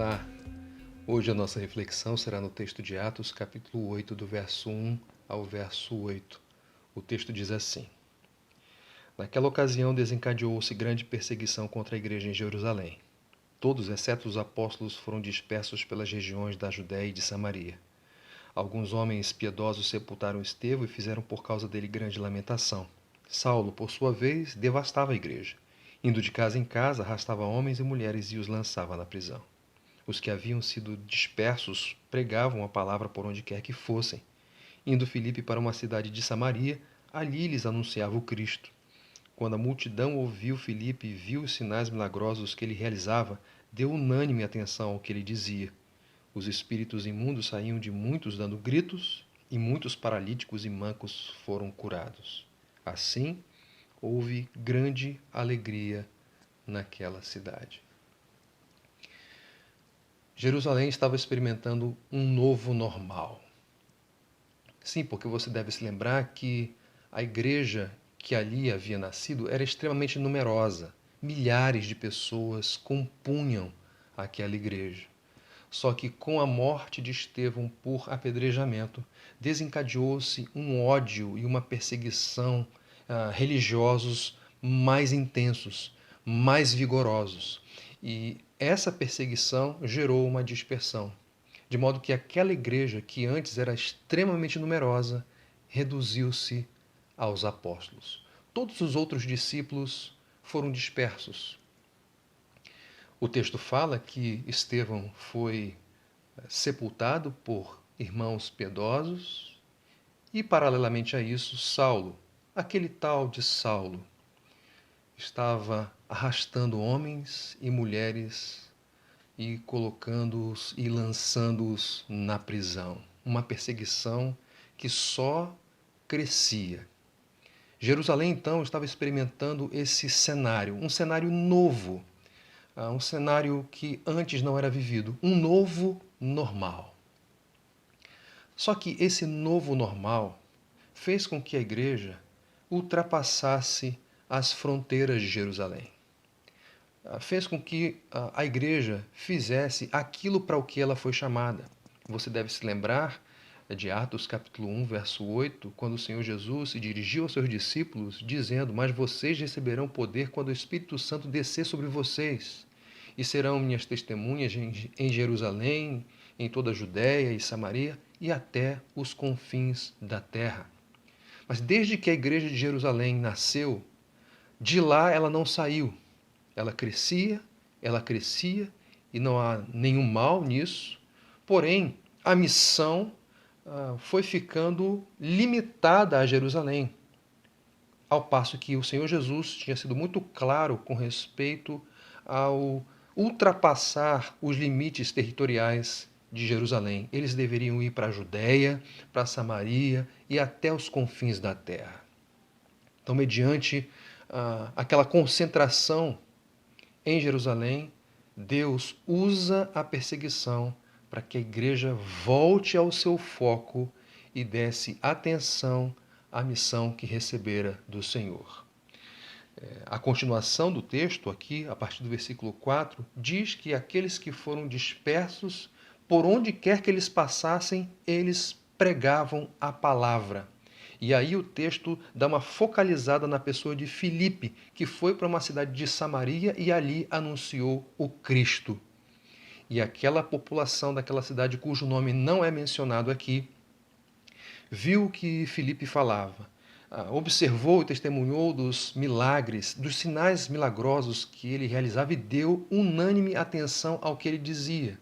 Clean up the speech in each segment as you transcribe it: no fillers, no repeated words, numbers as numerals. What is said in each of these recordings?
Olá! Hoje a nossa reflexão será no texto de Atos, capítulo 8, do verso 1 ao verso 8. O texto diz assim: Naquela ocasião desencadeou-se grande perseguição contra a igreja em Jerusalém. Todos, exceto os apóstolos, foram dispersos pelas regiões da Judéia e de Samaria. Alguns homens piedosos sepultaram Estevão e fizeram por causa dele grande lamentação. Saulo, por sua vez, devastava a igreja. Indo de casa em casa, arrastava homens e mulheres e os lançava na prisão. Os que haviam sido dispersos pregavam a palavra por onde quer que fossem. Indo Filipe para uma cidade de Samaria, ali lhes anunciava o Cristo. Quando a multidão ouviu Filipe e viu os sinais milagrosos que ele realizava, deu unânime atenção ao que ele dizia. Os espíritos imundos saíam de muitos dando gritos, e muitos paralíticos e mancos foram curados. Assim, houve grande alegria naquela cidade. Jerusalém estava experimentando um novo normal. Sim, porque você deve se lembrar que a igreja que ali havia nascido era extremamente numerosa. Milhares de pessoas compunham aquela igreja. Só que com a morte de Estevão por apedrejamento, desencadeou-se um ódio e uma perseguição religiosos mais intensos, mais vigorosos. E essa perseguição gerou uma dispersão, de modo que aquela igreja, que antes era extremamente numerosa, reduziu-se aos apóstolos. Todos os outros discípulos foram dispersos. O texto fala que Estevão foi sepultado por irmãos piedosos e, paralelamente a isso, Saulo, aquele tal de Saulo, estava arrastando homens e mulheres e colocando-os e lançando-os na prisão. Uma perseguição que só crescia. Jerusalém, então, estava experimentando esse cenário, um cenário novo, um cenário que antes não era vivido, um novo normal. Só que esse novo normal fez com que a igreja ultrapassasse as fronteiras de Jerusalém. Fez com que a igreja fizesse aquilo para o que ela foi chamada. Você deve se lembrar de Atos capítulo 1, verso 8, quando o Senhor Jesus se dirigiu aos seus discípulos, dizendo: Mas vocês receberão poder quando o Espírito Santo descer sobre vocês, e serão minhas testemunhas em Jerusalém, em toda a Judéia e Samaria, e até os confins da terra. Mas desde que a igreja de Jerusalém nasceu, de lá ela não saiu. Ela crescia, e não há nenhum mal nisso. Porém, a missão foi ficando limitada a Jerusalém, ao passo que o Senhor Jesus tinha sido muito claro com respeito ao ultrapassar os limites territoriais de Jerusalém. Eles deveriam ir para a Judéia, para Samaria e até os confins da terra. Então, mediante aquela concentração em Jerusalém, Deus usa a perseguição para que a igreja volte ao seu foco e desse atenção à missão que recebera do Senhor. A continuação do texto aqui, a partir do versículo 4, diz que aqueles que foram dispersos, por onde quer que eles passassem, eles pregavam a palavra. E aí o texto dá uma focalizada na pessoa de Filipe, que foi para uma cidade de Samaria e ali anunciou o Cristo. E aquela população daquela cidade, cujo nome não é mencionado aqui, viu o que Filipe falava, observou e testemunhou dos milagres, dos sinais milagrosos que ele realizava e deu unânime atenção ao que ele dizia.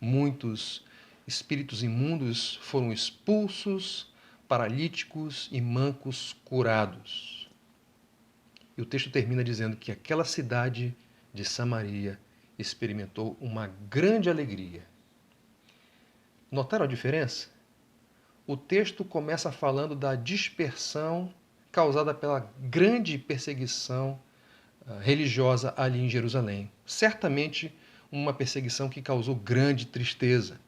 Muitos espíritos imundos foram expulsos, paralíticos e mancos curados. E o texto termina dizendo que aquela cidade de Samaria experimentou uma grande alegria. Notaram a diferença? O texto começa falando da dispersão causada pela grande perseguição religiosa ali em Jerusalém. Certamente uma perseguição que causou grande tristeza.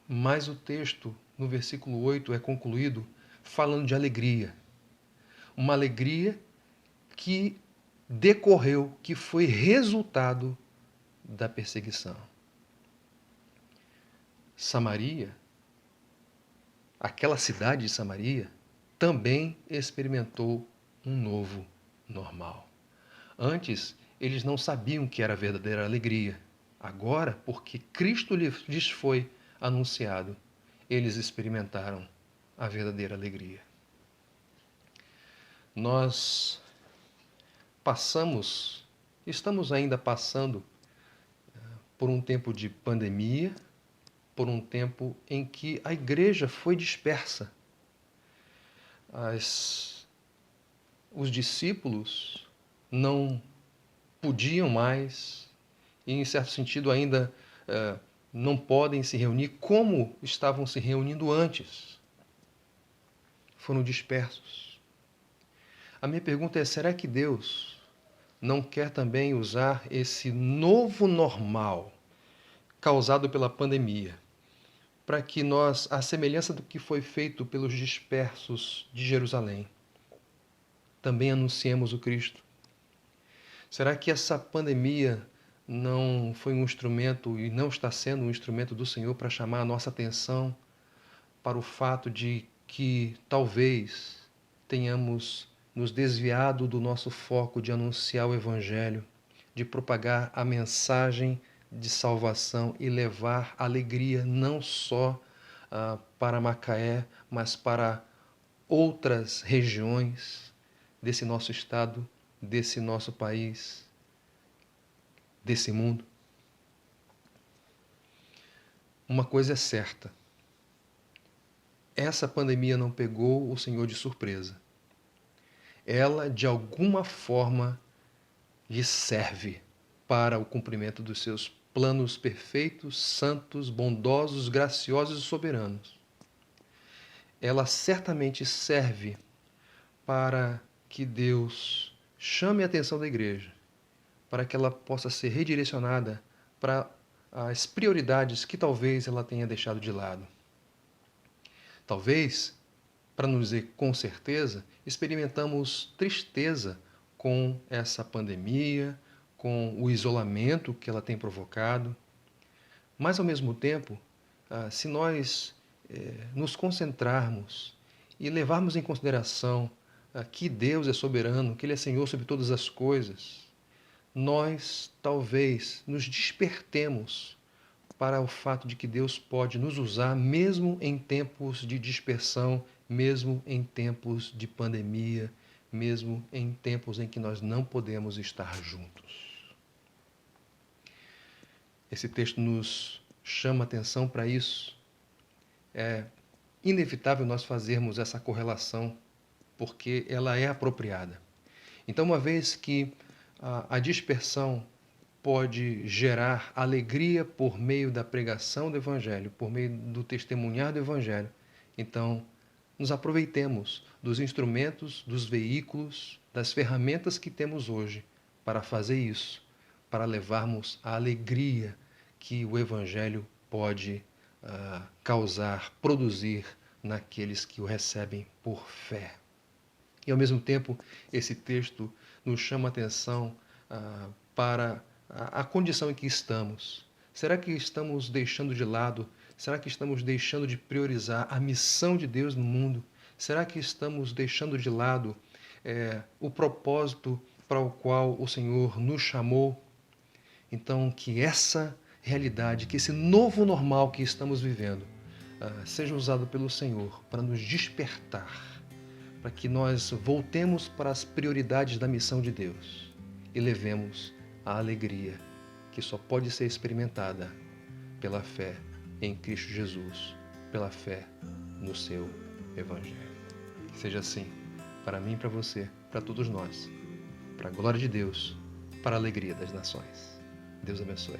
Mas o texto, no versículo 8, é concluído falando de alegria. Uma alegria que decorreu, que foi resultado da perseguição. Samaria, aquela cidade de Samaria, também experimentou um novo normal. Antes, eles não sabiam o que era a verdadeira alegria. Agora, porque Cristo lhes foi anunciado, eles experimentaram a verdadeira alegria. Nós estamos ainda passando por um tempo de pandemia, por um tempo em que a igreja foi dispersa. Os discípulos não podiam mais, e em certo sentido ainda não podem se reunir como estavam se reunindo antes. Foram dispersos. A minha pergunta é: será que Deus não quer também usar esse novo normal causado pela pandemia para que nós, à semelhança do que foi feito pelos dispersos de Jerusalém, também anunciemos o Cristo? Será que essa pandemia não foi um instrumento e não está sendo um instrumento do Senhor para chamar a nossa atenção para o fato de que talvez tenhamos nos desviado do nosso foco de anunciar o Evangelho, de propagar a mensagem de salvação e levar alegria não só para Macaé, mas para outras regiões desse nosso estado, desse nosso país, desse mundo? Uma coisa é certa: essa pandemia não pegou o Senhor de surpresa. Ela, de alguma forma, lhe serve para o cumprimento dos seus planos perfeitos, santos, bondosos, graciosos e soberanos. Ela certamente serve para que Deus chame a atenção da igreja, para que ela possa ser redirecionada para as prioridades que talvez ela tenha deixado de lado. Talvez, para não dizer com certeza, experimentamos tristeza com essa pandemia, com o isolamento que ela tem provocado. Mas, ao mesmo tempo, se nós nos concentrarmos e levarmos em consideração que Deus é soberano, que Ele é Senhor sobre todas as coisas, nós talvez nos despertemos para o fato de que Deus pode nos usar mesmo em tempos de dispersão, mesmo em tempos de pandemia, mesmo em tempos em que nós não podemos estar juntos. Esse texto nos chama atenção para isso. É inevitável nós fazermos essa correlação, porque ela é apropriada. Então, uma vez que a dispersão pode gerar alegria por meio da pregação do Evangelho, por meio do testemunhar do Evangelho, então nos aproveitemos dos instrumentos, dos veículos, das ferramentas que temos hoje para fazer isso, para levarmos a alegria que o Evangelho pode causar, produzir naqueles que o recebem por fé. E, ao mesmo tempo, esse texto nos chama a atenção para a condição em que estamos. Será que estamos deixando de lado? Será que estamos deixando de priorizar a missão de Deus no mundo? Será que estamos deixando de lado o propósito para o qual o Senhor nos chamou? Então, que essa realidade, que esse novo normal que estamos vivendo, seja usado pelo Senhor para nos despertar, para que nós voltemos para as prioridades da missão de Deus e levemos a alegria que só pode ser experimentada pela fé em Cristo Jesus, pela fé no seu Evangelho. Que seja assim, para mim, para você, para todos nós, para a glória de Deus, para a alegria das nações. Deus abençoe.